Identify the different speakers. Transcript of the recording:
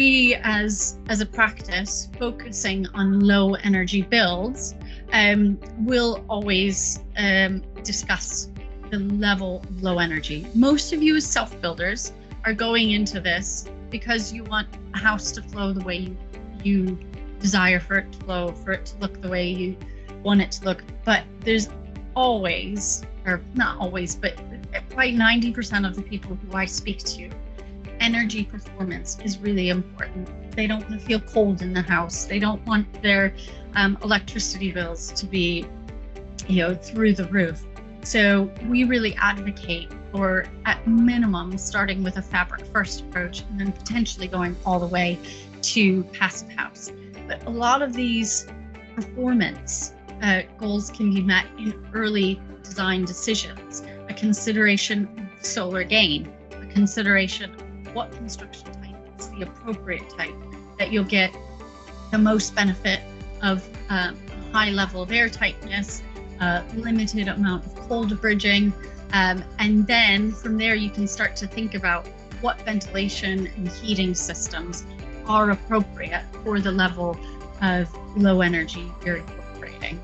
Speaker 1: we as a practice focusing on low energy builds will always discuss the level of low energy. Most of you as self-builders are going into this because you want a house to flow the way you desire for it to flow, for it to look the way you want it to look. But there's always, or not always, but by 90% of the people who I speak to, energy performance is really important. They don't want to feel cold in the house. They don't want their electricity bills to be, through the roof. So we really advocate for, at minimum, starting with a fabric first approach and then potentially going all the way to passive house. But a lot of these performance goals can be met in early design decisions. A consideration of solar gain, a consideration of what construction type is the appropriate type that you'll get the most benefit of high level of air tightness, limited amount of cold bridging, and then from there you can start to think about what ventilation and heating systems are appropriate for the level of low energy you're incorporating.